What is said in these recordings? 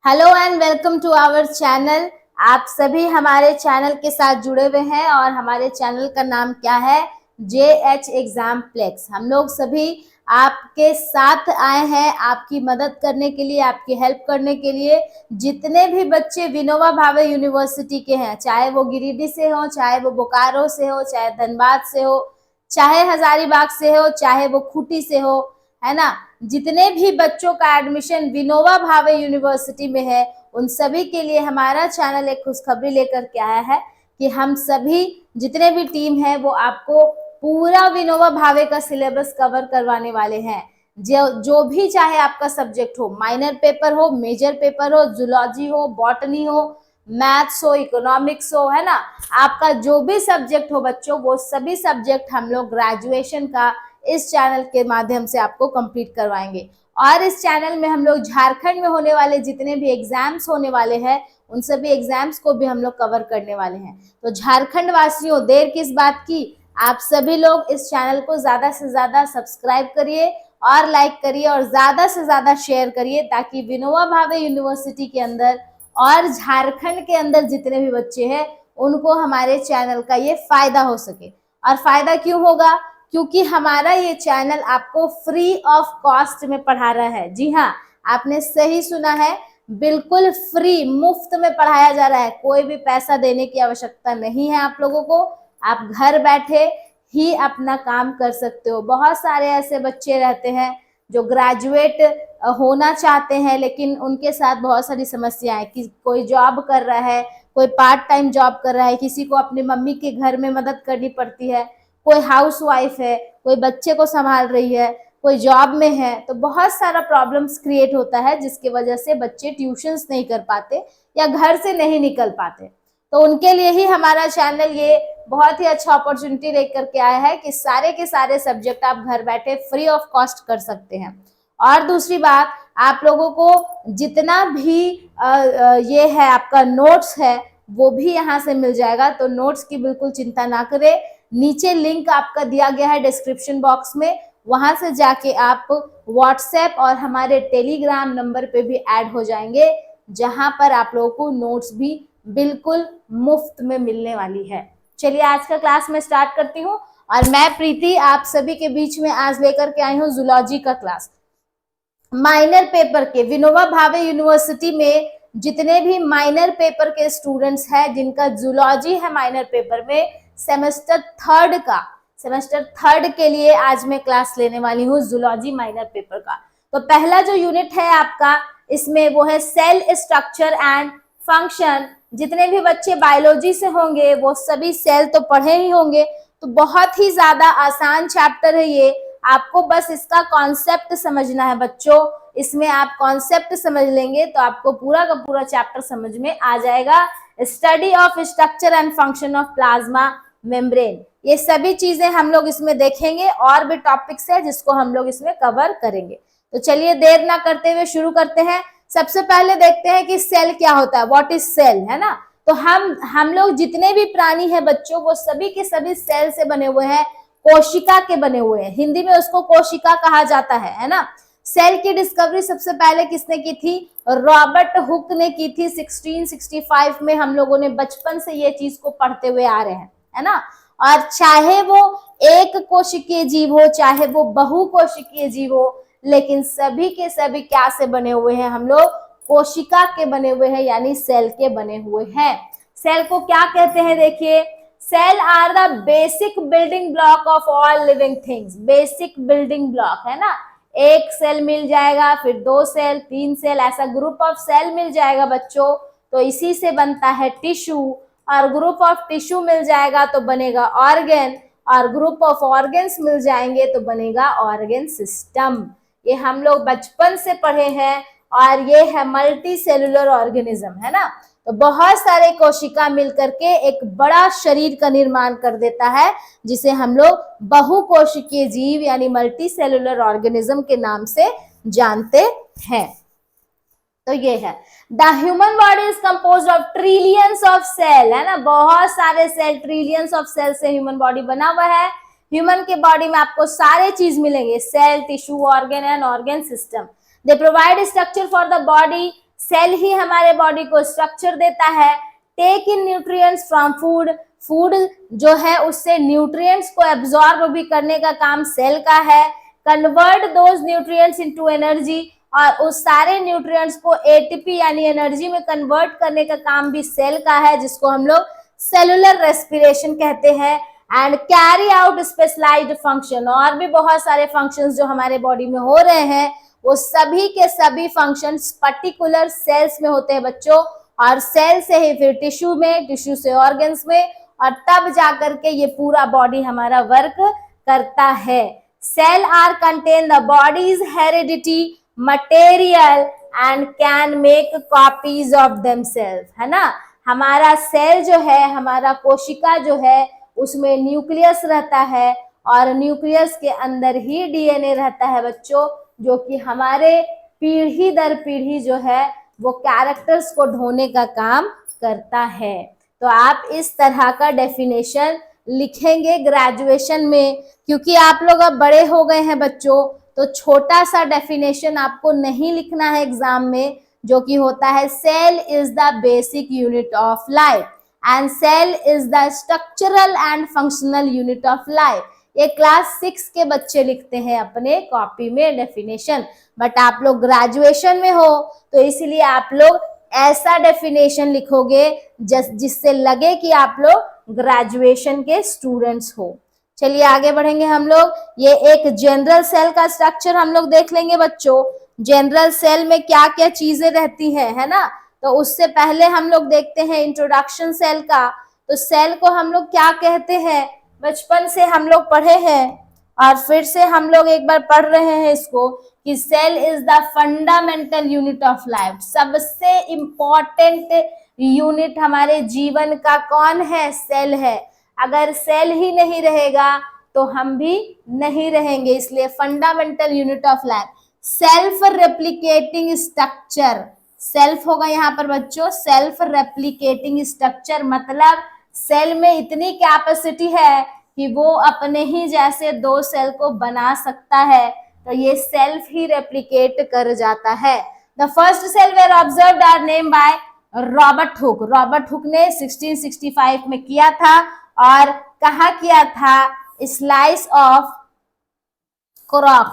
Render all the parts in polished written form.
Hello and welcome to our channel. आप सभी हमारे चैनल के साथ जुड़े हुए हैं और हमारे चैनल का नाम क्या है? JH exam plex. हम लोग सभी आपके साथ आए हैं आपकी मदद करने के लिए, आपकी हेल्प करने के लिए। जितने भी बच्चे विनोबा भावे यूनिवर्सिटी के हैं, चाहे वो गिरिडीह से हो, चाहे वो बोकारो से हो, चाहे धनबाद से हो, चाहे हजारीबाग से हो, चाहे वो खूंटी से हो, है ना, जितने भी बच्चों का एडमिशन विनोबा भावे यूनिवर्सिटी में है, उन सभी के लिए हमारा चैनल एक खुशखबरी लेकर के आया है कि हम सभी जितने भी टीम है वो आपको पूरा विनोबा भावे का सिलेबस कवर करवाने वाले हैं। जो भी चाहे आपका सब्जेक्ट हो, माइनर पेपर हो, मेजर पेपर हो, जूलॉजी हो, बॉटनी हो, मैथ्स हो, इकोनॉमिक्स हो, है ना, आपका जो भी सब्जेक्ट हो बच्चों, वो सभी सब्जेक्ट हम लोग ग्रेजुएशन का इस चैनल के माध्यम से आपको कंप्लीट करवाएंगे। और इस चैनल में हम लोग झारखंड में होने वाले जितने भी एग्जाम्स होने वाले हैं, उन सभी एग्जाम्स को भी हम लोग कवर करने वाले हैं। तो झारखंड वासियों, देर किस बात की, आप सभी लोग इस चैनल को ज्यादा से ज्यादा सब्सक्राइब करिए और लाइक करिए और ज्यादा से ज्यादा शेयर करिए, ताकि विनोबा भावे यूनिवर्सिटी के अंदर और झारखंड के अंदर जितने भी बच्चे हैं उनको हमारे चैनल का ये फायदा हो सके। और फायदा क्यों होगा? क्योंकि हमारा ये चैनल आपको फ्री ऑफ कॉस्ट में पढ़ा रहा है। जी हाँ, आपने सही सुना है, बिल्कुल फ्री, मुफ्त में पढ़ाया जा रहा है। कोई भी पैसा देने की आवश्यकता नहीं है आप लोगों को। आप घर बैठे ही अपना काम कर सकते हो। बहुत सारे ऐसे बच्चे रहते हैं जो ग्रेजुएट होना चाहते हैं, लेकिन उनके साथ बहुत सारी समस्याएं, कि कोई जॉब कर रहा है, कोई पार्ट टाइम जॉब कर रहा है, किसी को अपनी मम्मी के घर में मदद करनी पड़ती है, कोई हाउस वाइफ है, कोई बच्चे को संभाल रही है, कोई जॉब में है। तो बहुत सारा प्रॉब्लम्स क्रिएट होता है, जिसकी वजह से बच्चे ट्यूशंस नहीं कर पाते या घर से नहीं निकल पाते। तो उनके लिए ही हमारा चैनल ये बहुत ही अच्छा अपॉर्चुनिटी लेकर के आया है कि सारे के सारे सब्जेक्ट आप घर बैठे फ्री ऑफ कॉस्ट कर सकते हैं। और दूसरी बात, आप लोगों को जितना भी ये है आपका नोट्स है वो भी यहाँ से मिल जाएगा। तो नोट्स की बिल्कुल चिंता ना करें, नीचे लिंक आपका दिया गया है डिस्क्रिप्शन बॉक्स में, वहां से जाके आप व्हाट्सएप और हमारे टेलीग्राम नंबर पे भी ऐड हो जाएंगे, जहां पर आप लोगों को नोट्स भी बिल्कुल मुफ्त में मिलने वाली है। चलिए आज का क्लास मैं स्टार्ट करती हूँ। और मैं प्रीति आप सभी के बीच में आज लेकर के आई हूँ जूलॉजी का क्लास। माइनर पेपर के विनोबा भावे यूनिवर्सिटी में जितने भी माइनर पेपर के स्टूडेंट्स हैं, जिनका जूलॉजी है माइनर पेपर में, सेमेस्टर थर्ड के लिए आज मैं क्लास लेने वाली हूँ जूलॉजी माइनर पेपर का। तो पहला जो यूनिट है आपका, इसमें वो है सेल स्ट्रक्चर एंड फंक्शन। जितने भी बच्चे बायोलॉजी से होंगे वो सभी सेल तो पढ़े ही होंगे। तो बहुत ही ज्यादा आसान चैप्टर है ये, आपको बस इसका कॉन्सेप्ट समझना है बच्चों। इसमें आप कॉन्सेप्ट समझ लेंगे तो आपको पूरा का पूरा चैप्टर समझ में आ जाएगा। Study of structure and function of plasma membrane, ये सभी चीजें हम लोग इसमें देखेंगे। और भी टॉपिक्स है जिसको हम लोग इसमें कवर करेंगे। तो चलिए देर ना करते हुए शुरू करते हैं। सबसे पहले देखते हैं कि सेल क्या होता है, व्हाट इज सेल, है ना। तो हम लोग जितने भी प्राणी हैं बच्चों, वो सभी के सभी सेल से बने हुए हैं, कोशिका के बने हुए हैं। हिंदी में उसको कोशिका कहा जाता है ना। सेल की डिस्कवरी सबसे पहले किसने की थी? रॉबर्ट हुक ने की थी 1665 में। हम लोगों ने बचपन से ये चीज को पढ़ते हुए आ रहे हैं, है ना। और चाहे वो एक कोशिकीय जीव हो, चाहे वो बहुकोशिकीय जीव हो, लेकिन सभी के सभी क्या से बने हुए हैं? हम लोग कोशिका के बने हुए हैं, यानी सेल के बने हुए हैं। सेल को क्या कहते हैं? देखिए, cell are the basic building block of all living things. Basic building block, है ना। एक सेल मिल जाएगा, फिर 2 सेल, 3 सेल, ऐसा ग्रुप ऑफ सेल मिल जाएगा बच्चों, तो इसी से बनता है टिश्यू। और ग्रुप ऑफ टिश्यू मिल जाएगा तो बनेगा ऑर्गन, और ग्रुप ऑफ ऑर्गन्स मिल जाएंगे तो बनेगा ऑर्गन सिस्टम। ये हम लोग बचपन से पढ़े हैं। और ये है मल्टी सेलुलर ऑर्गेनिज्म, है ना। तो बहुत सारे कोशिका मिलकर के एक बड़ा शरीर का निर्माण कर देता है, जिसे हम लोग बहुकोशिकीय जीव यानी मल्टी सेलुलर ऑर्गेनिज्म के नाम से जानते हैं। तो ये है, the human body is composed of trillions of cell, है ना। बहुत सारे सेल, ट्रिलियंस ऑफ सेल से ह्यूमन बॉडी बना हुआ है। ह्यूमन के बॉडी में आपको सारे चीज मिलेंगे, cell, tissue, organ and organ system. They provide structure for the body. Cell ही हमारे बॉडी को स्ट्रक्चर देता है। Take in nutrients from food, food जो है उससे न्यूट्रिएंट्स को एब्जॉर्ब भी करने का काम सेल का है। Convert those nutrients into energy, और उस सारे न्यूट्रिएंट्स को एटीपी यानी एनर्जी में कन्वर्ट करने का काम भी सेल का है, जिसको हम लोग सेलुलर रेस्पिरेशन कहते हैं। And carry out specialized function, और भी बहुत सारे फंक्शंस जो हमारे बॉडी में हो रहे हैं वो सभी के सभी फंक्शंस पर्टिकुलर सेल्स में होते हैं बच्चों, और सेल से ही फिर टिश्यू में, टिश्यू से ऑर्गन्स में, और तब जाकर के ये पूरा बॉडी हमारा वर्क करता है। Cell are contain the body's heredity material and can make copies of themselves, है ना। हमारा सेल जो है, हमारा कोशिका जो है, उसमें न्यूक्लियस रहता है, और न्यूक्लियस के अंदर ही डीएनए रहता है बच्चों, जो कि हमारे पीढ़ी दर पीढ़ी जो है वो कैरेक्टर्स को ढोने का काम करता है। तो आप इस तरह का डेफिनेशन लिखेंगे ग्रेजुएशन में, क्योंकि आप लोग अब बड़े हो गए हैं बच्चों, तो छोटा सा डेफिनेशन आपको नहीं लिखना है एग्जाम में, जो कि होता है cell is the basic unit of life and cell is the structural and functional unit of life. ये क्लास 6 के बच्चे लिखते हैं अपने कॉपी में डेफिनेशन, बट आप लोग ग्रेजुएशन में हो तो इसलिए आप लोग ऐसा डेफिनेशन लिखोगे जिससे लगे कि आप लोग ग्रेजुएशन के स्टूडेंट्स हो। चलिए आगे बढ़ेंगे हम लोग। ये एक जनरल सेल का स्ट्रक्चर हम लोग देख लेंगे बच्चों। जनरल सेल में क्या क्या चीजें रहती है ना। तो उससे पहले हम लोग देखते हैं इंट्रोडक्शन सेल का। तो सेल को हम लोग क्या कहते हैं, बचपन से हम लोग पढ़े हैं और फिर से हम लोग एक बार पढ़ रहे हैं इसको कि cell is the fundamental unit of life. सबसे इंपॉर्टेंट यूनिट हमारे जीवन का कौन है, सेल है। अगर सेल ही नहीं रहेगा तो हम भी नहीं रहेंगे, इसलिए fundamental unit of life. Self replicating structure, self होगा यहाँ पर बच्चों, सेल्फ रेप्लिकेटिंग स्ट्रक्चर मतलब सेल में इतनी कैपेसिटी है कि वो अपने ही जैसे दो सेल को बना सकता है, तो ये सेल्फ ही रेप्लिकेट कर जाता है। The first cell were observed are name by Robert Hooke. Robert Hooke ने 1665 में किया था, और कहा किया था, स्लाइस ऑफ क्रॉक,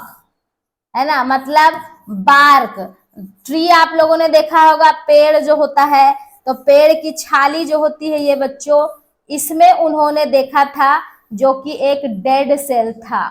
है ना, मतलब बार्क ट्री। आप लोगों ने देखा होगा पेड़ जो होता है, तो पेड़ की छाली जो होती है ये बच्चों, इसमें उन्होंने देखा था जो कि एक डेड सेल था,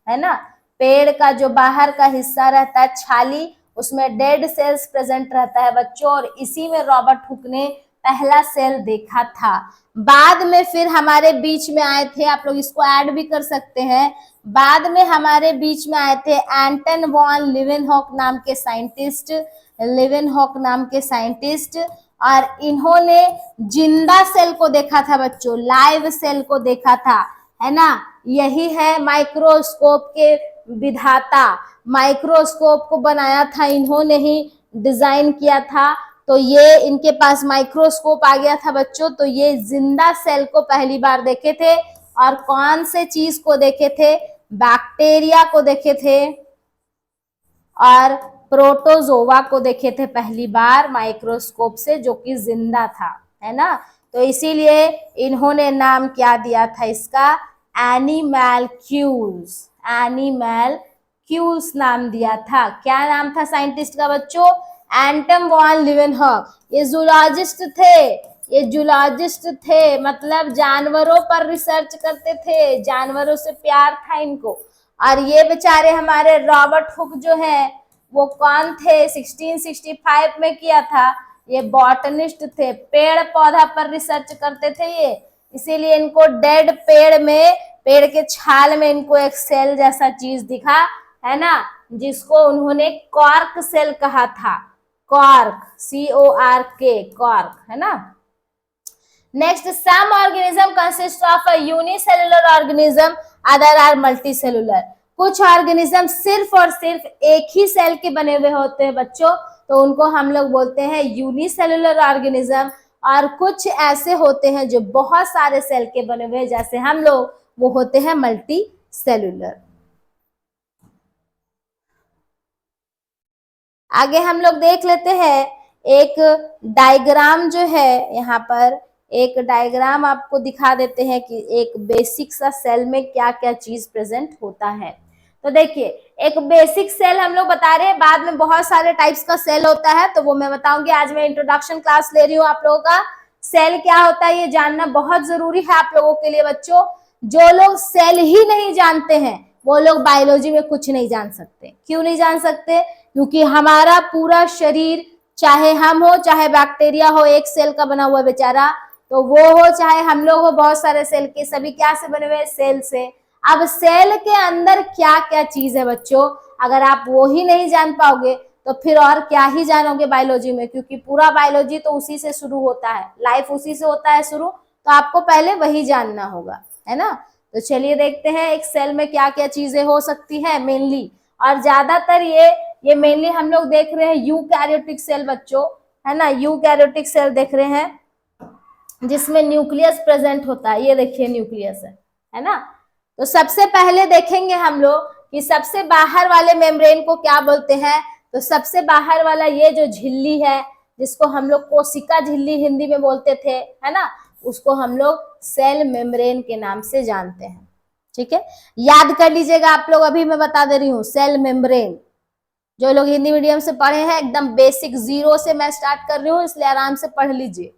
है ना। पेड़ का जो बाहर का हिस्सा रहता है छाली, उसमें डेड सेल्स प्रेजेंट रहता है बच्चों, और इसी में रॉबर्ट हुक ने पहला सेल देखा था। बाद में फिर हमारे बीच में आए थे, आप लोग इसको ऐड भी कर सकते हैं, बाद में हमारे बीच में आए थे एंटन वॉन लीवेनहॉक नाम के साइंटिस्ट, लीवेनहॉक नाम के साइंटिस्ट, और इन्होंने जिंदा सेल को देखा था बच्चों, लाइव सेल को देखा था, है ना। यही है माइक्रोस्कोप के विधाता, माइक्रोस्कोप को बनाया था इन्होंने ही, डिजाइन किया था। तो ये इनके पास माइक्रोस्कोप आ गया था बच्चों, तो ये जिंदा सेल को पहली बार देखे थे। और कौन से चीज को देखे थे, बैक्टीरिया को देखे थे और प्रोटोजोवा को देखे थे पहली बार माइक्रोस्कोप से, जो कि जिंदा था, है ना। तो इसीलिए इन्होंने नाम क्या दिया था इसका, एनिमैल्क्यूल्स, एनिमैल्क्यूल्स नाम दिया था। क्या नाम था साइंटिस्ट का बच्चों, एंटन वॉन लीवेनहॉक। ये जूलॉजिस्ट थे, ये जूलॉजिस्ट थे, मतलब जानवरों पर रिसर्च करते थे, जानवरों से प्यार था इनको। और ये बेचारे हमारे रॉबर्ट हुक जो है वो कौन थे, 1665 में किया था, ये बॉटनिस्ट थे, पेड़ पौधा पर रिसर्च करते थे ये, इसीलिए इनको डेड पेड़ में, पेड़ के छाल में इनको एक सेल जैसा चीज दिखा, है ना, जिसको उन्होंने कॉर्क सेल कहा था, कॉर्क, CORK, कॉर्क, है ना। Next, some organism consist of a unicellular organism, other are multicellular. कुछ ऑर्गेनिज्म सिर्फ और सिर्फ एक ही सेल के बने हुए होते हैं बच्चों, तो उनको हम लोग बोलते हैं यूनिसेलुलर ऑर्गेनिज्म। और कुछ ऐसे होते हैं जो बहुत सारे सेल के बने हुए हैं, जैसे हम लोग, वो होते हैं मल्टी सेलुलर। आगे हम लोग देख लेते हैं एक डायग्राम जो है, यहाँ पर एक डायग्राम आपको दिखा देते हैं कि एक बेसिक सा सेल में क्या क्या चीज प्रेजेंट होता है। तो देखिए, एक बेसिक सेल हम लोग बता रहे हैं, बाद में बहुत सारे टाइप्स का सेल होता है, तो वो मैं बताऊंगी। आज मैं इंट्रोडक्शन क्लास ले रही हूँ आप लोगों का। सेल क्या होता है ये जानना बहुत जरूरी है आप लोगों के लिए बच्चों। जो लोग सेल ही नहीं जानते हैं वो लोग बायोलॉजी में कुछ नहीं जान सकते। क्यों नहीं जान सकते? क्योंकि हमारा पूरा शरीर, चाहे हम हो चाहे बैक्टीरिया हो, एक सेल का बना हुआ बेचारा, तो वो हो चाहे हम लोग हो बहुत सारे सेल के, सभी क्या से बने हुए? सेल से। अब सेल के अंदर क्या क्या चीज है बच्चों, अगर आप वो ही नहीं जान पाओगे तो फिर और क्या ही जानोगे बायोलॉजी में, क्योंकि पूरा बायोलॉजी तो उसी से शुरू होता है, लाइफ उसी से होता है शुरू, तो आपको पहले वही जानना होगा, है ना। तो चलिए देखते हैं एक सेल में क्या क्या चीजें हो सकती है मेनली। और ज्यादातर ये मेनली हम लोग देख रहे हैं यूकैरियोटिक सेल बच्चों, है ना। यूकैरियोटिक सेल देख रहे हैं जिसमें न्यूक्लियस प्रेजेंट होता है। ये देखिए न्यूक्लियस है ना। तो सबसे पहले देखेंगे हम लोग कि सबसे बाहर वाले मेम्ब्रेन को क्या बोलते हैं। तो सबसे बाहर वाला ये जो झिल्ली है, जिसको हम लोग कोशिका झिल्ली हिंदी में बोलते थे, है ना, उसको हम लोग सेल मेम्ब्रेन के नाम से जानते हैं। ठीक है, याद कर लीजिएगा आप लोग, अभी मैं बता दे रही हूँ सेल मेम्ब्रेन। जो लोग हिंदी मीडियम से पढ़े हैं, एकदम बेसिक जीरो से मैं स्टार्ट कर रही हूँ, इसलिए आराम से पढ़ लीजिए।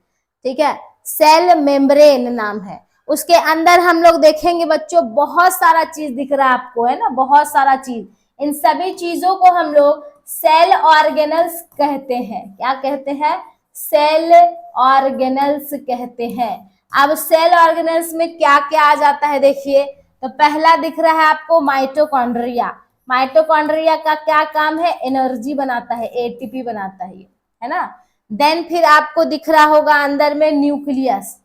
ठीक है, सेल मेम्ब्रेन नाम है। उसके अंदर हम लोग देखेंगे बच्चों बहुत सारा चीज दिख रहा है आपको, है ना, बहुत सारा चीज। इन सभी चीजों को हम लोग सेल ऑर्गेनल्स कहते हैं। क्या कहते हैं? सेल ऑर्गेनल्स कहते हैं। अब सेल ऑर्गेनल्स में क्या क्या आ जाता है देखिए। तो पहला दिख रहा है आपको माइटोकॉन्ड्रिया। माइटोकॉन्ड्रिया का क्या काम है? एनर्जी बनाता है, एटीपी बनाता है ना। देन फिर आपको दिख रहा होगा अंदर में न्यूक्लियस।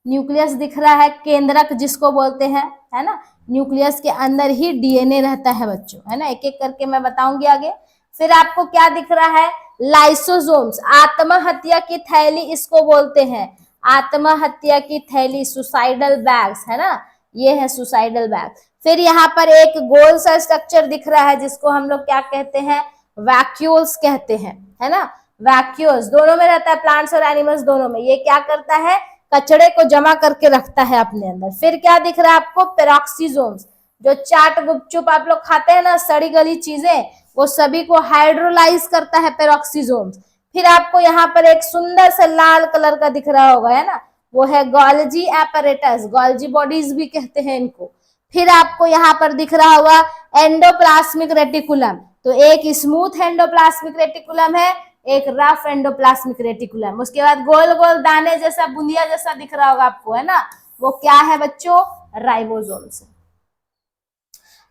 न्यूक्लियस दिख रहा है, केंद्रक जिसको बोलते हैं, है ना। न्यूक्लियस के अंदर ही डीएनए रहता है बच्चों, है ना। एक एक करके मैं बताऊंगी आगे। फिर आपको क्या दिख रहा है? लाइसोसोम्स, आत्महत्या की थैली इसको बोलते हैं। आत्महत्या की थैली, सुसाइडल बैग्स, है ना, ये है सुसाइडल बैग। फिर यहाँ पर एक गोल सा स्ट्रक्चर दिख रहा है जिसको हम लोग क्या कहते हैं? वैक्यूल्स कहते हैं, है ना। वैक्यूल्स दोनों में रहता है, प्लांट्स और एनिमल्स दोनों में। ये क्या करता है? कचड़े को जमा करके रखता है अपने अंदर। फिर क्या दिख रहा है आपको? पेरोक्सीसोम्स, जो चाट गुपचुप आप लोग खाते हैं ना, सड़ी गली चीजें, वो सभी को हाइड्रोलाइज करता है पेरोक्सीसोम्स। फिर आपको यहाँ पर एक सुंदर सा लाल कलर का दिख रहा होगा, है ना, वो है गोल्जी एपरेटस, गोल्जी बॉडीज भी कहते हैं इनको। फिर आपको यहाँ पर दिख रहा होगा एंडोप्लाज्मिक रेटिकुलम। तो एक स्मूथ एंडोप्लाज्मिक रेटिकुलम है, एक रफ एंडोप्लाज्मिक रेटिकुलम। उसके बाद गोल गोल दाने जैसा, बुंदिया जैसा दिख रहा होगा आपको, है ना, वो क्या है बच्चों? राइबोसोम्स।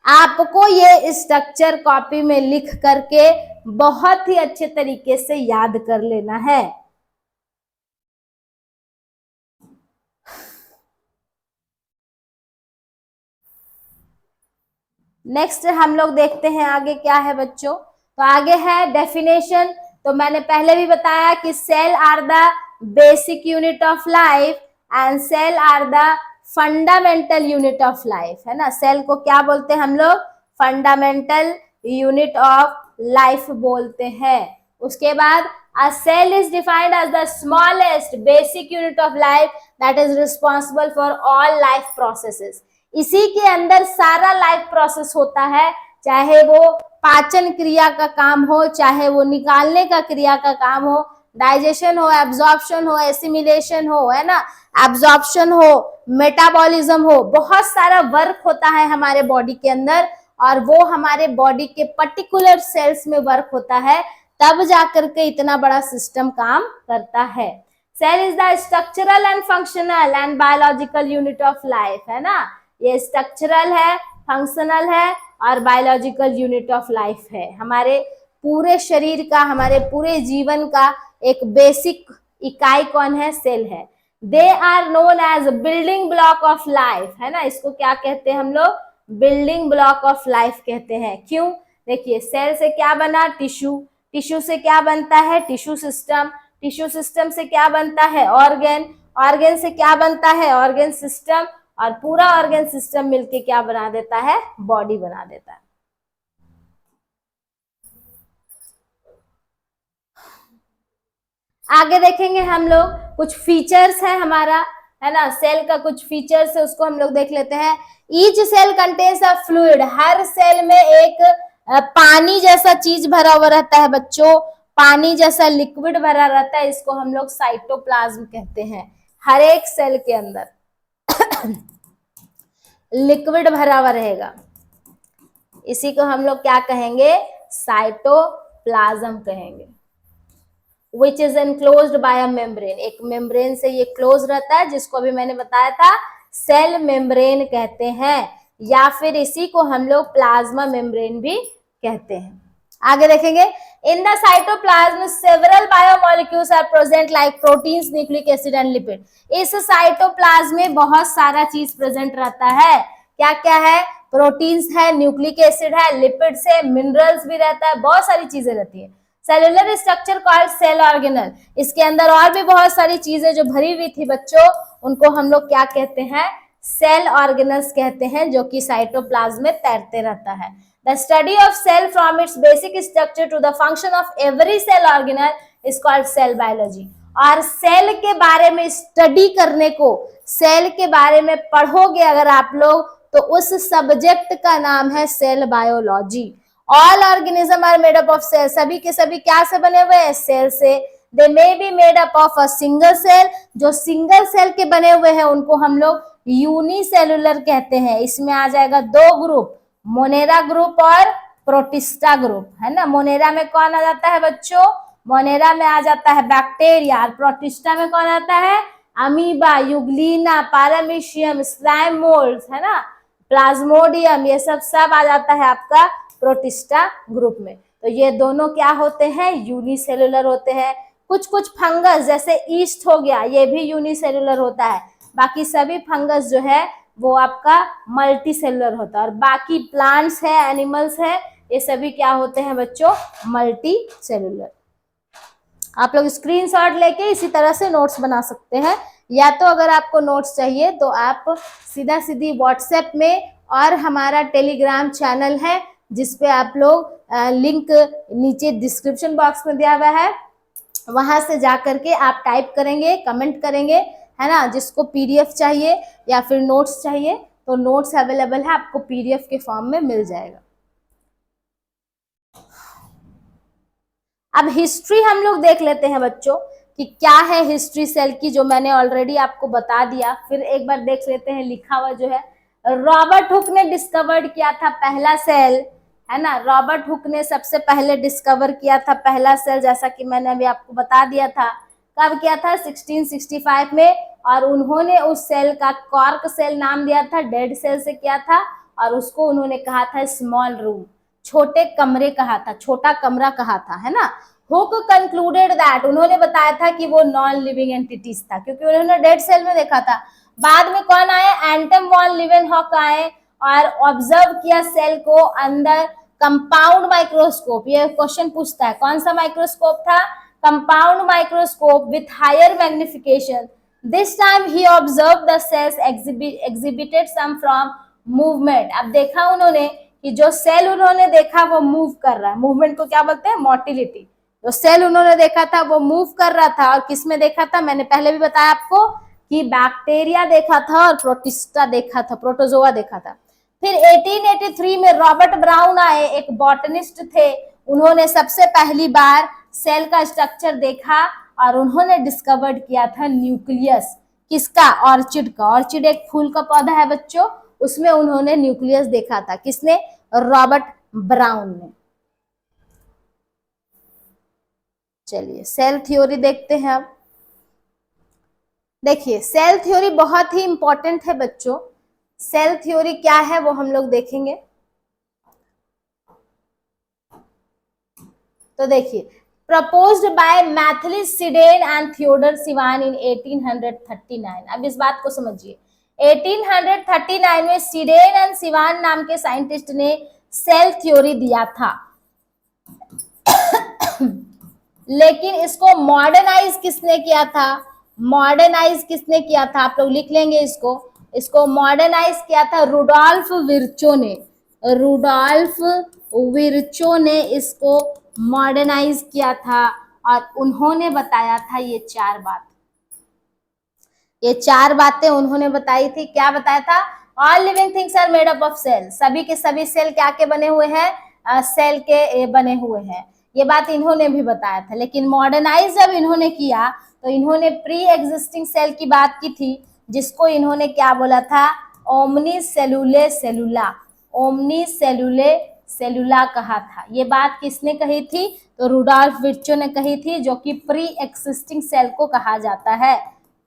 आपको ये स्ट्रक्चर कॉपी में लिख करके बहुत ही अच्छे तरीके से याद कर लेना है। नेक्स्ट हम लोग देखते हैं आगे क्या है बच्चों। तो आगे है डेफिनेशन। तो मैंने पहले भी बताया कि cell are the basic unit of life and cell are the fundamental unit of life, है ना। सेल को क्या बोलते हैं हम लोग? फंडामेंटल यूनिट ऑफ लाइफ बोलते हैं। उसके बाद a cell is defined as the smallest basic unit of life that is responsible for all life processes. इसी के अंदर सारा लाइफ प्रोसेस होता है, चाहे वो पाचन क्रिया का काम हो, चाहे वो निकालने का क्रिया का काम हो, डाइजेशन हो, एब्जॉर्प्शन हो, एसिमिलेशन हो, है ना, एब्जॉर्प्शन हो, मेटाबॉलिज्म हो, बहुत सारा वर्क होता है हमारे बॉडी के अंदर, और वो हमारे बॉडी के पर्टिकुलर सेल्स में वर्क होता है, तब जाकर के इतना बड़ा सिस्टम काम करता है। Cell is the structural and functional and biological unit of life, है ना। ये स्ट्रक्चरल है, फंक्शनल है और बायोलॉजिकल यूनिट ऑफ लाइफ है। हमारे पूरे शरीर का, हमारे पूरे जीवन का एक बेसिक इकाई कौन है? सेल है। They are known as building block of life, है ना। इसको क्या कहते हैं हम लोग? बिल्डिंग ब्लॉक ऑफ लाइफ कहते हैं। क्यों? देखिए, सेल से क्या बना? टिश्यू। टिश्यू से क्या बनता है? Tissue system. टिश्यू सिस्टम से क्या बनता है? ऑर्गन। ऑर्गन से क्या बनता है? Organ system. और पूरा ऑर्गन सिस्टम मिलके क्या बना देता है? बॉडी बना देता है। आगे देखेंगे हम लोग कुछ फीचर्स है हमारा, है ना, सेल का कुछ फीचर्स है उसको हम लोग देख लेते हैं। Each cell contains a fluid, हर सेल में एक पानी जैसा चीज भरा हुआ रहता है बच्चों, पानी जैसा लिक्विड भरा रहता है, इसको हम लोग साइटोप्लाज्म कहते हैं। हर एक सेल के अंदर लिक्विड भरा हुआ रहेगा, इसी को हम लोग क्या कहेंगे, साइटोप्लाज्म कहेंगे। Which is enclosed bye a membrane, एक मेम्ब्रेन से ये क्लोज रहता है, जिसको अभी मैंने बताया था सेल मेम्ब्रेन कहते हैं, या फिर इसी को हम लोग प्लाज्मा मेम्ब्रेन भी कहते हैं। आगे देखेंगे, in the cytoplasm several biomolecules are present like proteins, nucleic acid and lipid. इस साइटोप्लाज्म में बहुत सारा चीज प्रेजेंट रहता है, क्या क्या है, प्रोटीन्स है, न्यूक्लिक एसिड है, लिपिड्स है, मिनरल्स भी रहता है, बहुत सारी चीजें रहती है। Cellular structure called cell organelle, इसके अंदर और भी बहुत सारी चीजें जो भरी हुई थी बच्चों, उनको हम लोग क्या कहते हैं, सेल ऑर्गेनल्स कहते हैं, जो कि साइटोप्लाज्म में तैरते रहता है। The study of cell from its basic structure to the function of every cell organelle is called cell biology। और सेल के बारे में स्टडी करने को, सेल के बारे में पढ़ोगे अगर आप लोग, तो उस सब्जेक्ट का नाम है cell biology. All organism are made up of cell, सभी के सभी क्या से बने हुए हैं, सेल से। They may be made up of a single cell, जो सिंगल सेल के बने हुए हैं उनको हम लोग यूनिसेलुलर कहते हैं। इसमें आ जाएगा दो ग्रुप, मोनेरा ग्रुप और प्रोटिस्टा ग्रुप, है ना। मोनेरा में कौन आ जाता है बच्चों, मोनेरा में आ जाता है बैक्टीरिया, प्रोटिस्टा में कौन आता है, अमीबा, युग्लिना, पारामीशियम, स्लाइम मोल्ड्स, है ना, प्लाज्मोडियम, ये सब आ जाता है आपका प्रोटिस्टा ग्रुप में। तो ये दोनों क्या होते हैं, यूनिसेलुलर होते हैं। कुछ कुछ फंगस जैसे ईस्ट हो गया, ये भी यूनिसेलुलर होता है, बाकी सभी फंगस जो है वो आपका मल्टी सेलुलर होता है, और बाकी प्लांट्स है, एनिमल्स है, ये सभी क्या होते हैं बच्चों, मल्टी सेलुलर। आप लोग स्क्रीनशॉट लेके इसी तरह से नोट्स बना सकते हैं, या तो अगर आपको नोट्स चाहिए तो आप सीधा सीधी व्हाट्सएप में, और हमारा टेलीग्राम चैनल है जिसपे आप लोग लिंक नीचे डिस्क्रिप्शन बॉक्स में दिया हुआ है, वहां से जा करके आप टाइप करेंगे, कमेंट करेंगे, है ना। जिसको पीडीएफ चाहिए या फिर नोट्स चाहिए तो नोट्स अवेलेबल है, आपको पीडीएफ के फॉर्म में मिल जाएगा। अब हिस्ट्री हम लोग देख लेते हैं बच्चों कि क्या है हिस्ट्री सेल की, जो मैंने ऑलरेडी आपको बता दिया, फिर एक बार देख लेते हैं लिखा हुआ जो है। रॉबर्ट हुक ने डिस्कवर्ड किया था पहला सेल, है ना, रॉबर्ट हुक ने सबसे पहले डिस्कवर किया था पहला सेल, जैसा कि मैंने अभी आपको बता दिया था। कब किया था, 1665 में, और उन्होंने उस सेल का कॉर्क सेल नाम दिया था, डेड सेल से किया था, और उसको उन्होंने कहा था स्मॉल रूम, छोटे कमरे कहा था, छोटा कमरा कहा था, है ना। हुक कंक्लूडेड दैट, उन्होंने बताया था कि वो नॉन लिविंग एंटिटीज था, क्योंकि उन्होंने डेड सेल में देखा था। बाद में कौन आए, एंटम वॉन लीवेनहॉक आए और ऑब्जर्व किया सेल को अंदर कंपाउंड माइक्रोस्कोप। ये क्वेश्चन पूछता है, कौन सा माइक्रोस्कोप था, compound microscope with higher magnification. This time he observe the cells exhibited some from movement. अब देखा उन्होंने कि जो सेल उन्होंने देखा वो मूव कर रहा है, मूवमेंट को क्या बोलते हैं, मोटिलिटी। जो सेल उन्होंने देखा था वो मूव कर रहा था, और किसमें देखा था, मैंने पहले भी बताया आपको कि बैक्टीरिया देखा था और प्रोटिस्टा देखा था, प्रोटोजोआ देखा था। फिर 1883 में रॉबर्ट ब्राउन आए, एक बॉटनिस्ट थे, उन्होंने सबसे पहली बार सेल का स्ट्रक्चर देखा और उन्होंने डिस्कवर्ड किया था न्यूक्लियस, किसका, ऑर्चिड का। ऑर्चिड एक फूल का पौधा है बच्चों, उसमें उन्होंने न्यूक्लियस देखा था, किसने, रॉबर्ट ब्राउन ने। चलिए सेल थ्योरी देखते हैं अब। देखिए सेल थ्योरी बहुत ही इंपॉर्टेंट है बच्चों। सेल थ्योरी क्या है वो हम लोग देखेंगे। तो देखिए, proposed by Matthias Schleiden and Theodor Schwann in 1839। अब इस बात को समझिए, 1839 में सिडेन एंड सिवान नाम के साइंटिस्ट ने सेल थ्योरी दिया था लेकिन इसको मॉडर्नाइज किसने किया था, मॉडर्नाइज किसने किया था, आप लोग लिख लेंगे इसको मॉडर्नाइज किया था रुडोल्फ विर्चो ने। रुडोल्फ विर्चो ने इसको मॉडर्नाइज किया था, और उन्होंने बताया था ये 4 बात। ये 4 बातें उन्होंने बताई थी। क्या बताया था? All living things are made up of cell. सभी के सभी सेल क्या के बने हुए हैं? सेल के बने हुए हैं। ये बात इन्होंने भी बताया था। लेकिन मॉडर्नाइज जब इन्होंने किया तो इन्होंने प्री एग्जिस्टिंग सेल की बात की थी, जिसको इन्होंने क्या बोला था? ओमनी सेलुले सेलुला। ओमनी सेलुले सेलुला कहा था। ये बात किसने कही थी? तो रुडोल्फ विर्चो ने कही थी, जो कि प्री एक्सिस्टिंग सेल को कहा जाता है।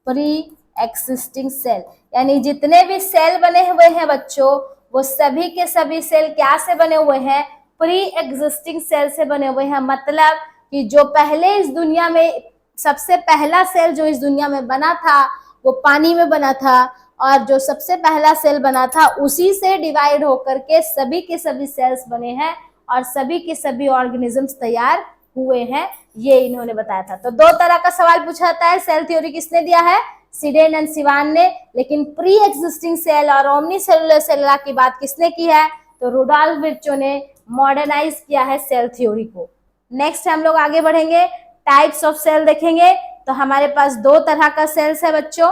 प्री एक्सिस्टिंग सेल यानी जितने भी सेल बने हुए हैं बच्चों, वो सभी के सभी सेल क्या से बने हुए हैं? प्री एग्जिस्टिंग सेल से बने हुए हैं। मतलब कि जो पहले इस दुनिया में, सबसे पहला सेल जो इस दुनिया में बना था वो पानी में बना था, और जो सबसे पहला सेल बना था उसी से डिवाइड होकर के सभी के सभी सेल्स बने हैं और सभी के सभी ऑर्गेनिजम्स तैयार हुए हैं। ये इन्होंने बताया था। तो 2 तरह का सवाल पूछा जाता है। सेल थ्योरी किसने दिया है? सिडेन एंड सिवान ने। लेकिन प्री एक्सिस्टिंग सेल और ओमनी सेलुलर सेलुला की बात किसने की है? तो रुडोल्फ विर्चो ने मॉडर्नाइज किया है सेल थ्योरी को। नेक्स्ट हम लोग आगे बढ़ेंगे, टाइप्स ऑफ सेल देखेंगे। तो हमारे पास 2 तरह का सेल्स है बच्चों।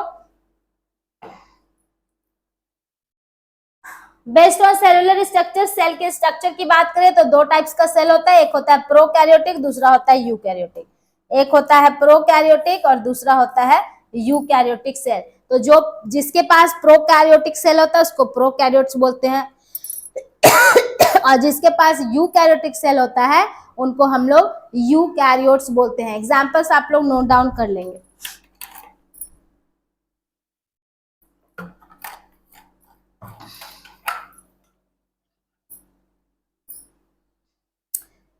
Based on cellular structure, cell के स्ट्रक्चर की बात करें तो 2 टाइप्स का सेल होता है। एक होता है प्रोकैरियोटिक, दूसरा होता है यूकैरियोटिक। एक होता है प्रोकैरियोटिक और दूसरा होता है यूकैरियोटिक सेल। तो जो जिसके पास प्रोकैरियोटिक सेल होता है उसको प्रोकैरियोट्स बोलते हैं और जिसके पास यूकैरियोटिक सेल होता है उनको हम लोग यूकैरियोट्स बोलते हैं। एग्जांपल्स आप लोग नोट डाउन कर लेंगे।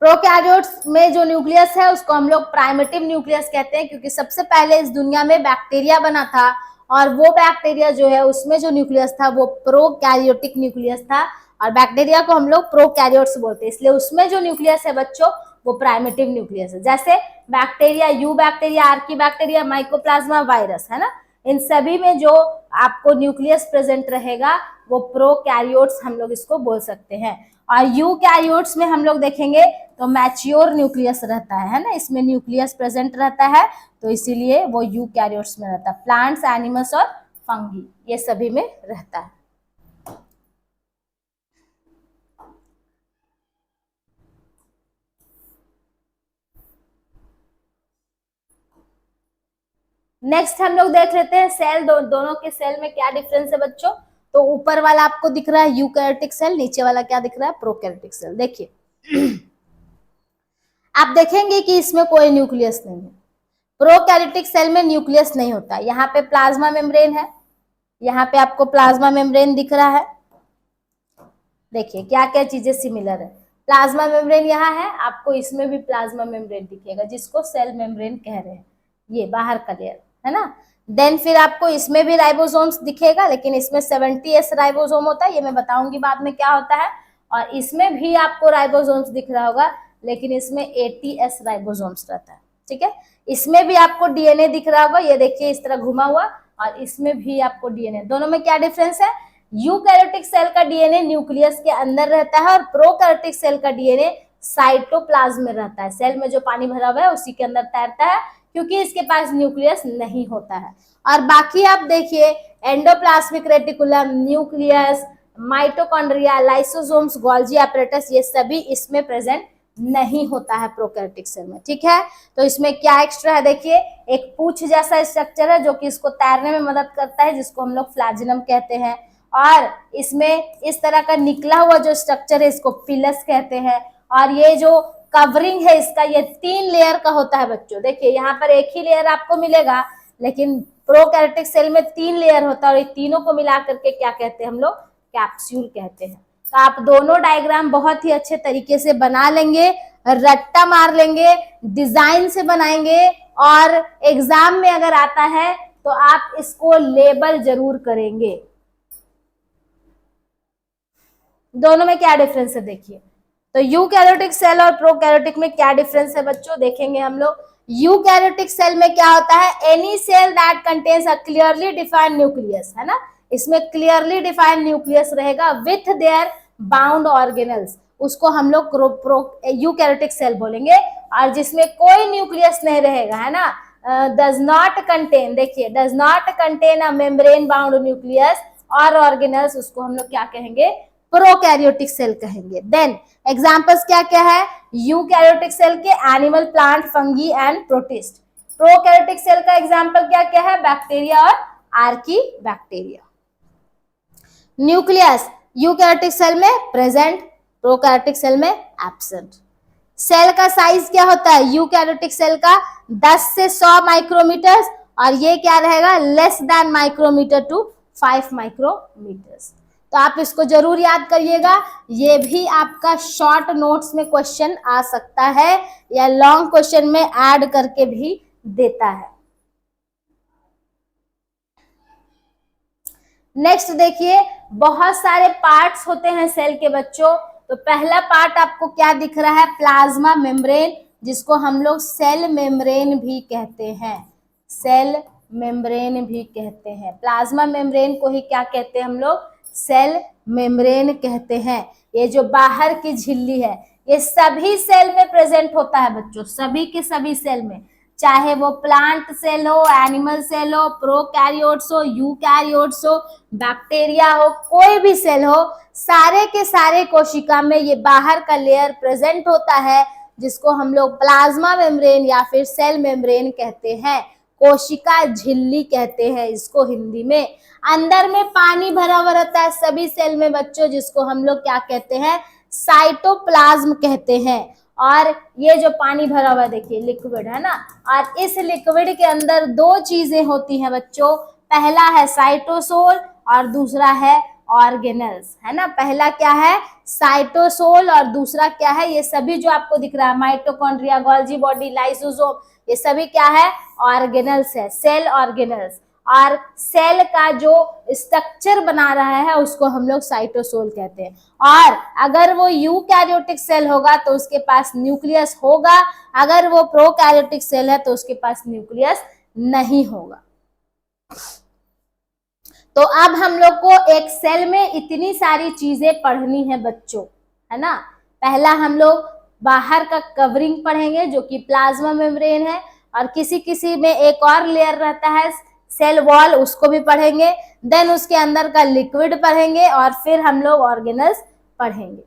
प्रोकैरियोट्स में जो न्यूक्लियस है उसको हम लोग प्राइमेटिव न्यूक्लियस कहते हैं, क्योंकि सबसे पहले इस दुनिया में बैक्टीरिया बना था और वो बैक्टीरिया जो है उसमें जो न्यूक्लियस था वो प्रोकैरियोटिक न्यूक्लियस था और बैक्टीरिया को हम लोग प्रोकैरियोट्स बोलते हैं। इसलिए उसमें जो न्यूक्लियस है बच्चों वो प्राइमेटिव न्यूक्लियस है। जैसे bacteria, you bacteria, Archie bacteria, mycoplasma, virus, है ना, इन सभी में जो आपको न्यूक्लियस प्रेजेंट रहेगा वो प्रोकैरियोट्स हम लोग इसको बोल सकते हैं। और यूकैरियोट्स में हम लोग देखेंगे तो मैच्योर न्यूक्लियस रहता है ना, इसमें न्यूक्लियस प्रेजेंट रहता है, तो इसीलिए वो यूकैरियोट्स में रहता है। प्लांट्स, एनिमल्स और फंगी ये सभी में रहता है। नेक्स्ट हम लोग देख लेते हैं सेल, दोनों के सेल में क्या डिफरेंस है बच्चों। तो ऊपर वाला आपको दिख रहा है यूकैरियोटिक सेल, नीचे वाला क्या दिख रहा है? Prokaryotic cell. देखिए आप देखेंगे कि इसमें कोई न्यूक्लियस नहीं है। प्रोकैरियोटिक सेल में न्यूक्लियस नहीं होता। यहाँ पे प्लाज्मा मेम्ब्रेन है, यहाँ पे आपको प्लाज्मा मेम्ब्रेन दिख रहा है। देखिए क्या क्या चीजें सिमिलर है। प्लाज्मा मेम्ब्रेन यहाँ है, आपको इसमें भी प्लाज्मा मेम्ब्रेन दिखेगा जिसको सेल मेम्ब्रेन कह रहे हैं, ये बाहर का लेयर है ना। देन फिर आपको इसमें भी राइबोसोम्स दिखेगा, लेकिन इसमें 70S राइबोसोम होता है, ये मैं बताऊंगी बाद में क्या होता है। और इसमें भी आपको राइबोसोम्स दिख रहा होगा, लेकिन इसमें 80S राइबोसोम्स रहता है। ठीक है, इसमें भी आपको डीएनए दिख रहा होगा, ये देखिए इस तरह घुमा हुआ, और इसमें भी आपको डीएनए। दोनों में क्या डिफरेंस है? यूकैरियोटिक सेल का डीएनए न्यूक्लियस के अंदर रहता है और प्रोकैरियोटिक सेल का डीएनए साइटोप्लाज्म में रहता है। सेल में जो पानी भरा हुआ है उसी के अंदर तैरता है, क्योंकि इसके पास न्यूक्लियस नहीं होता है। और बाकी आप देखिए endoplasmic reticulum, nucleus, mitochondria, lysosomes, Golgi apparatus, ये सभी इसमें प्रेजेंट नहीं होता है प्रोकैरियोटिक सेल में। ठीक है, तो इसमें क्या एक्स्ट्रा है? देखिए एक पूंछ जैसा स्ट्रक्चर है जो कि इसको तैरने में मदद करता है, जिसको हम लोग फ्लैजिनम कहते हैं। और इसमें इस तरह का निकला हुआ जो स्ट्रक्चर है इसको पिलस कहते हैं। और ये जो कवरिंग है इसका, ये 3 लेयर का होता है बच्चों। देखिए यहाँ पर एक ही लेयर आपको मिलेगा, लेकिन प्रोकैरियोटिक सेल में 3 लेयर होता है और ये तीनों को मिला करके क्या कहते हैं हम लोग? कैप्सूल कहते हैं। तो आप दोनों डायग्राम बहुत ही अच्छे तरीके से बना लेंगे, रट्टा मार लेंगे, डिजाइन से बनाएंगे, और एग्जाम में अगर आता है तो आप इसको लेबल जरूर करेंगे। दोनों में क्या डिफरेंस है देखिए। तो यूकैरियोटिक सेल और प्रोकैरियोटिक में क्या डिफरेंस है बच्चों, देखेंगे हम लोग। यूकैरियोटिक सेल में क्या होता है? Any cell that contains a clearly defined nucleus, है ना, इसमें क्लियरली डिफाइंड न्यूक्लियस रहेगा विथ देयर बाउंड ऑर्गेनल्स। उसको हम लोग यूकैरियोटिक सेल बोलेंगे। और जिसमें कोई न्यूक्लियस नहीं रहेगा, है ना, डज नॉट कंटेन, देखिए does not contain a membrane bound nucleus और ऑर्गेनल्स, उसको हम लोग क्या कहेंगे, प्रोकैरियोटिक सेल कहेंगे। देन एग्जांपल्स क्या क्या है यूकैरियोटिक सेल के, animal, plant, fungi and protist. Prokaryotic cell का एग्जांपल क्या क्या है, बैक्टीरिया और archaebacteria. Nucleus eukaryotic cell में प्रेजेंट, प्रोकैरियोटिक सेल में एब्सेंट। सेल का साइज क्या होता है यूकैरियोटिक सेल का, 10 से 100 माइक्रोमीटर, और ये क्या रहेगा, less than micrometer to 5 micrometers. तो आप इसको जरूर याद करिएगा, ये भी आपका शॉर्ट नोट्स में क्वेश्चन आ सकता है या लॉन्ग क्वेश्चन में ऐड करके भी देता है। नेक्स्ट देखिए, बहुत सारे पार्ट्स होते हैं सेल के बच्चों। तो पहला पार्ट आपको क्या दिख रहा है, प्लाज्मा मेम्ब्रेन, जिसको हम लोग सेल मेम्ब्रेन भी कहते हैं, सेल मेम्ब्रेन भी कहते हैं। प्लाज्मा मेम्ब्रेन को ही क्या कहते हैं हम लोग, सेल मेम्ब्रेन कहते हैं। ये जो बाहर की झिल्ली है, ये सभी सेल में प्रेजेंट होता है बच्चों, सभी के सभी सेल में, चाहे वो प्लांट सेल हो, एनिमल सेल हो, प्रोकैरियोट्स हो, यूकैरियोट्स हो, बैक्टीरिया हो, कोई भी सेल हो, सारे के सारे कोशिका में ये बाहर का लेयर प्रेजेंट होता है, जिसको हम लोग प्लाज्मा मेम्ब्रेन या फिर सेल मेम्ब्रेन कहते हैं। कोशिका झिल्ली कहते हैं इसको हिंदी में। अंदर में पानी भरा हुआ रहता है सभी सेल में बच्चों, जिसको हम लोग क्या कहते हैं, साइटोप्लाज्म कहते हैं। और ये जो पानी भरा हुआ देखिए लिक्विड है ना, और इस लिक्विड के अंदर दो चीजें होती हैं बच्चों, पहला है साइटोसोल और दूसरा है ऑर्गेनल्स, है ना। पहला क्या है, साइटोसोल, और दूसरा क्या है, ये सभी जो आपको दिख रहा है, माइटोकॉन्ड्रिया, गोल्जी बॉडी, लाइसोसोम, ये सभी क्या है, ऑर्गेनल्स है, सेल ऑर्गेनल्स। और सेल का जो स्ट्रक्चर बना रहा है उसको हम लोग साइटोसोल कहते हैं। और अगर वो यूकैरियोटिक सेल होगा तो उसके पास न्यूक्लियस होगा, अगर वो प्रोकैरियोटिक सेल है तो उसके पास न्यूक्लियस नहीं होगा। तो अब हम लोग को एक सेल में इतनी सारी चीजें पढ़नी है बच्चों, है ना। पहला हम लोग बाहर का कवरिंग पढ़ेंगे जो कि प्लाज्मा मेम्ब्रेन है, और किसी किसी में एक और लेयर रहता है सेल वॉल, उसको भी पढ़ेंगे। देन उसके अंदर का लिक्विड पढ़ेंगे, और फिर हम लोग ऑर्गेनल्स पढ़ेंगे।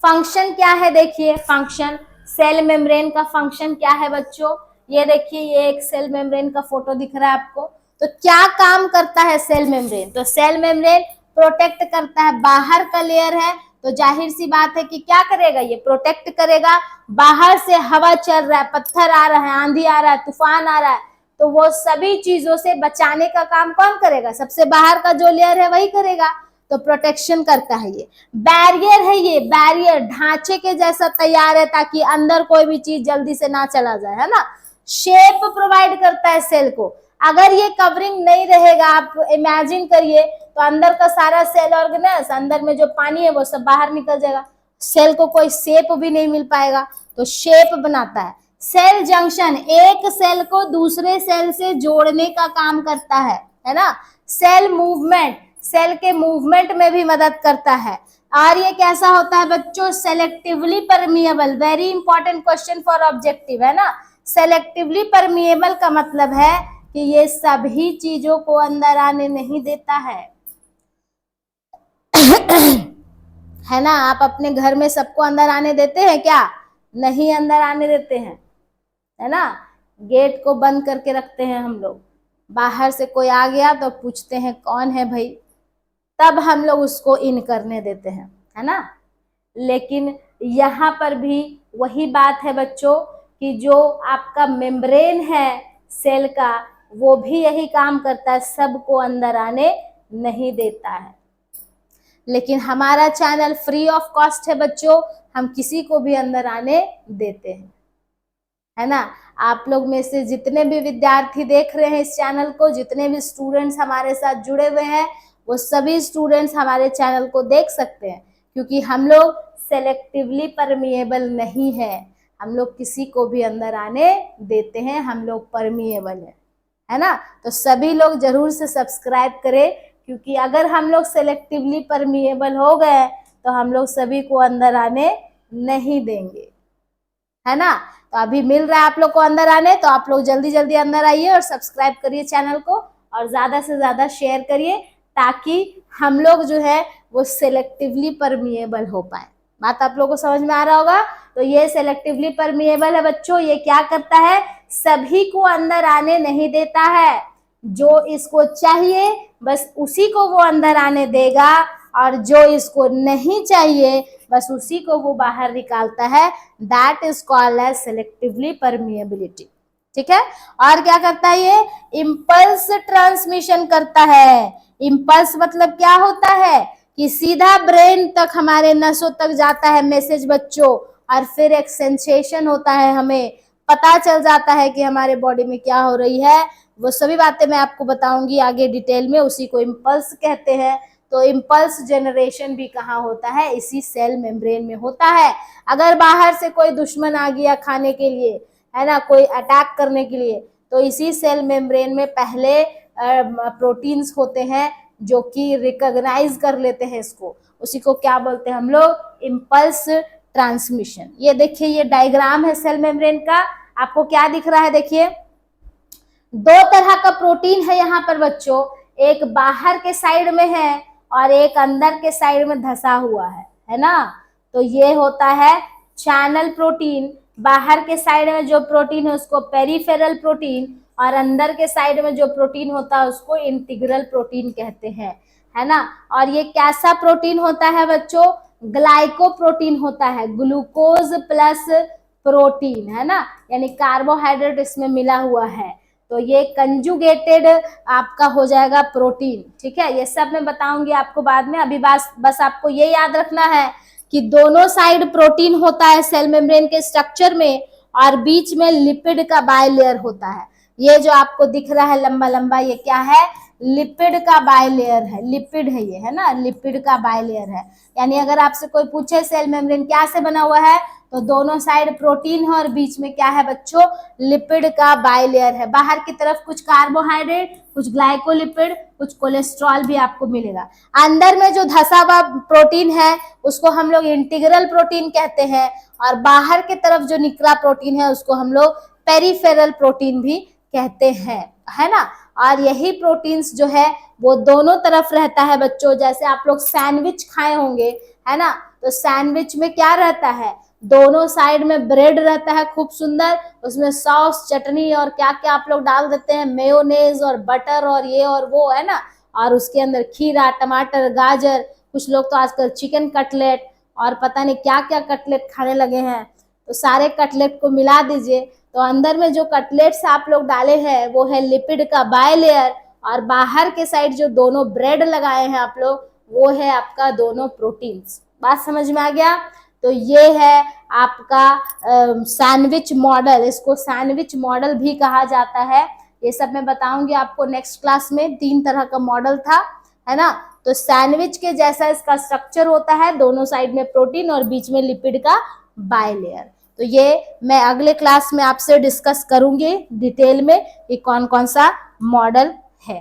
फंक्शन क्या है देखिए, फंक्शन सेल मेम्ब्रेन का फंक्शन क्या है बच्चों, ये देखिए, ये एक सेल मेम्ब्रेन का फोटो दिख रहा है आपको। तो क्या काम करता है सेल मेम्ब्रेन, तो सेल मेम्ब्रेन प्रोटेक्ट करता है, बाहर का लेयर है तो जाहिर सी बात है कि क्या करेगा, ये प्रोटेक्ट करेगा। बाहर से हवा चल रहा है, पत्थर आ रहा है, आंधी आ रहा है, तूफान आ रहा है, तो वो सभी चीजों से बचाने का काम कौन करेगा, सबसे बाहर का जो लेयर है वही करेगा। तो प्रोटेक्शन करता है। ये बैरियर है, ये बैरियर ढांचे के जैसा तैयार है ताकि अंदर कोई भी चीज जल्दी से ना चला जाए, है ना। शेप प्रोवाइड करता है सेल को। अगर ये कवरिंग नहीं रहेगा, आप इमेजिन करिए, तो अंदर का सारा सेल ऑर्गेनल्स, अंदर में जो पानी है वो सब बाहर निकल जाएगा, सेल को कोई शेप भी नहीं मिल पाएगा। तो शेप बनाता है। सेल जंक्शन, एक सेल को दूसरे सेल से जोड़ने का काम करता है ना। सेल मूवमेंट, सेल के मूवमेंट में भी मदद करता है। और ये कैसा होता है बच्चों, selectively permeable, very important question for objective, है ना। सेलेक्टिवली परमिएबल का मतलब है कि ये सभी चीजों को अंदर आने नहीं देता है है ना। आप अपने घर में सबको अंदर आने देते हैं क्या, नहीं अंदर आने देते हैं, है ना। गेट को बंद करके रखते हैं हम लोग, बाहर से कोई आ गया तो पूछते हैं कौन है भाई, तब हम लोग उसको इन करने देते हैं, है ना। लेकिन यहाँ पर भी वही बात है बच्चों कि जो आपका मेम्ब्रेन है सेल का, वो भी यही काम करता है, सबको अंदर आने नहीं देता है। लेकिन हमारा चैनल फ्री ऑफ कॉस्ट है बच्चों, हम किसी को भी अंदर आने देते हैं, है ना। आप लोग में से जितने भी विद्यार्थी देख रहे हैं इस चैनल को, जितने भी स्टूडेंट्स हमारे साथ जुड़े हुए हैं, वो सभी स्टूडेंट्स हमारे चैनल को देख सकते हैं, क्योंकि हम लोग सेलेक्टिवली परमिएबल नहीं है, हम लोग किसी को भी अंदर आने देते हैं, हम लोग परमिएबल है ना। तो सभी लोग जरूर से सब्सक्राइब करें, क्योंकि अगर हम लोग सेलेक्टिवली परमिएबल हो गए तो हम लोग सभी को अंदर आने नहीं देंगे, है ना। तो अभी मिल रहा है आप लोग को अंदर आने, तो आप लोग जल्दी जल्दी अंदर आइए और सब्सक्राइब करिए चैनल को और ज्यादा से ज्यादा शेयर करिए, ताकि हम लोग जो है वो सेलेक्टिवली परमिएबल हो पाए। बात आप लोगों को समझ में आ रहा होगा। तो ये सेलेक्टिवली परमिएबल है बच्चों, ये क्या करता है, सभी को अंदर आने नहीं देता है, जो इसको चाहिए बस उसी को वो अंदर आने देगा, और जो इसको नहीं चाहिए बस उसी को वो बाहर निकालता है। That is called as selectively permeability. ठीक है। और क्या करता है ये, इम्पल्स ट्रांसमिशन करता है। इम्पल्स मतलब क्या होता है कि सीधा ब्रेन तक, हमारे नसों तक जाता है मैसेज बच्चों, और फिर एक सेंसेशन होता है, हमें पता चल जाता है कि हमारे बॉडी में क्या हो रही है। वो सभी बातें मैं आपको बताऊंगी आगे डिटेल में, उसी को इम्पल्स कहते हैं। तो इम्पल्स जनरेशन भी कहाँ होता है, इसी सेल मेम्ब्रेन में होता है। अगर बाहर से कोई दुश्मन आ गया खाने के लिए, है ना, कोई अटैक करने के लिए, तो इसी सेल मेम्ब्रेन में पहले प्रोटीन्स होते हैं जो कि रिकॉग्नाइज कर लेते हैं इसको, उसी को क्या बोलते हैं हम लोग, इम्पल्स ट्रांसमिशन। ये देखिए, ये डायग्राम है सेल मेम्ब्रेन का, आपको क्या दिख रहा है, देखिए दो तरह का प्रोटीन है यहाँ पर बच्चों, एक बाहर के साइड में है और एक अंदर के साइड में धसा हुआ है ना। तो ये होता है चैनल प्रोटीन, बाहर के साइड में जो प्रोटीन है उसको पेरिफेरल प्रोटीन, और अंदर के साइड में जो प्रोटीन होता है उसको इंटीग्रल प्रोटीन कहते हैं, है ना। और ये कैसा प्रोटीन होता है बच्चों, ग्लाइकोप्रोटीन होता है, ग्लूकोज प्लस प्रोटीन, है ना, यानी कार्बोहाइड्रेट इसमें मिला हुआ है। तो ये कंजुगेटेड आपका हो जाएगा प्रोटीन। ठीक है, ये सब मैं बताऊंगी आपको बाद में, अभी बस आपको ये याद रखना है कि दोनों साइड प्रोटीन होता है सेल मेम्ब्रेन के स्ट्रक्चर में, और बीच में लिपिड का बायलेयर होता है। ये जो आपको दिख रहा है लंबा लंबा, ये क्या है, लिपिड का बायलेयर है, लिपिड है ये, है ना, लिपिड का बायलेयर है। यानी अगर आपसे कोई पूछे सेल मेम्ब्रेन क्या से बना हुआ है, तो दोनों साइड प्रोटीन है और बीच में क्या है बच्चों, लिपिड का बायलेयर है। बाहर की तरफ कुछ कार्बोहाइड्रेट, कुछ ग्लाइकोलिपिड, कुछ कोलेस्ट्रॉल भी आपको मिलेगा। अंदर में जो धसा हुआ प्रोटीन है उसको हम लोग इंटीग्रल प्रोटीन कहते हैं, और बाहर की तरफ जो निकला प्रोटीन है उसको हम लोग पेरिफेरल प्रोटीन भी कहते हैं, है ना। और यही प्रोटीन्स जो है वो दोनों तरफ रहता है बच्चों। जैसे आप लोग सैंडविच खाए होंगे, है ना, तो सैंडविच में क्या रहता है, दोनों साइड में ब्रेड रहता है खूब सुंदर, उसमें सॉस, चटनी और क्या क्या आप लोग डाल देते हैं, मेयोनेज और बटर और ये और वो, है ना, और उसके अंदर खीरा, टमाटर, गाजर, कुछ लोग तो आजकल चिकन कटलेट और पता नहीं क्या क्या कटलेट खाने लगे हैं। तो सारे कटलेट को मिला दीजिए, तो अंदर में जो कटलेट्स आप लोग डाले हैं वो है लिपिड का बायलेयर, और बाहर के साइड जो दोनों ब्रेड लगाए हैं आप लोग, वो है आपका दोनों प्रोटीन्स। बात समझ में आ गया। तो ये है आपका सैंडविच मॉडल, इसको सैंडविच मॉडल भी कहा जाता है। ये सब मैं बताऊंगी आपको नेक्स्ट क्लास में। 3 तरह का मॉडल था, है ना। तो सैंडविच के जैसा इसका स्ट्रक्चर होता है, दोनों साइड में प्रोटीन और बीच में लिपिड का बायलेयर। तो ये मैं अगले क्लास में आपसे डिस्कस करूंगी डिटेल में कि कौन कौन सा मॉडल है।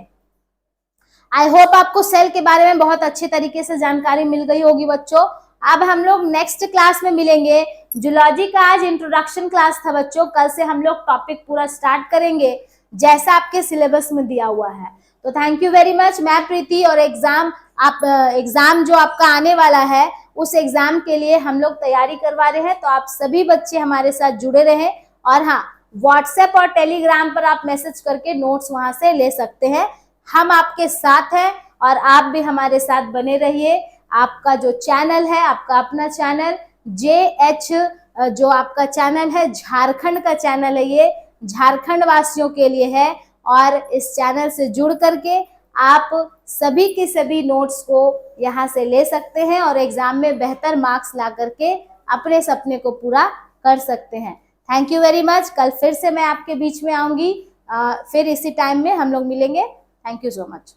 आई होप आपको सेल के बारे में बहुत अच्छी तरीके से जानकारी मिल गई होगी बच्चों। अब हम लोग नेक्स्ट क्लास में मिलेंगे। जूलॉजी का आज इंट्रोडक्शन क्लास था बच्चों, कल से हम लोग टॉपिक पूरा स्टार्ट करेंगे जैसा आपके सिलेबस में दिया हुआ है। तो थैंक यू वेरी मच। मैं प्रीति, और एग्जाम जो आपका आने वाला है उस एग्जाम के लिए हम लोग तैयारी करवा रहे हैं, तो आप सभी बच्चे हमारे साथ जुड़े रहें। और हाँ, व्हाट्सएप और टेलीग्राम पर आप मैसेज करके नोट्स वहां से ले सकते हैं। हम आपके साथ हैं और आप भी हमारे साथ बने रहिए। आपका जो चैनल है, आपका अपना चैनल JH, जो आपका चैनल है झारखंड का चैनल है, ये झारखंड वासियों के लिए है, और इस चैनल से जुड़ करके आप सभी के सभी नोट्स को यहाँ से ले सकते हैं और एग्जाम में बेहतर मार्क्स ला करके अपने सपने को पूरा कर सकते हैं। Thank you very much. कल फिर से मैं आपके बीच में आऊंगी, फिर इसी टाइम में हम लोग मिलेंगे। Thank you so much.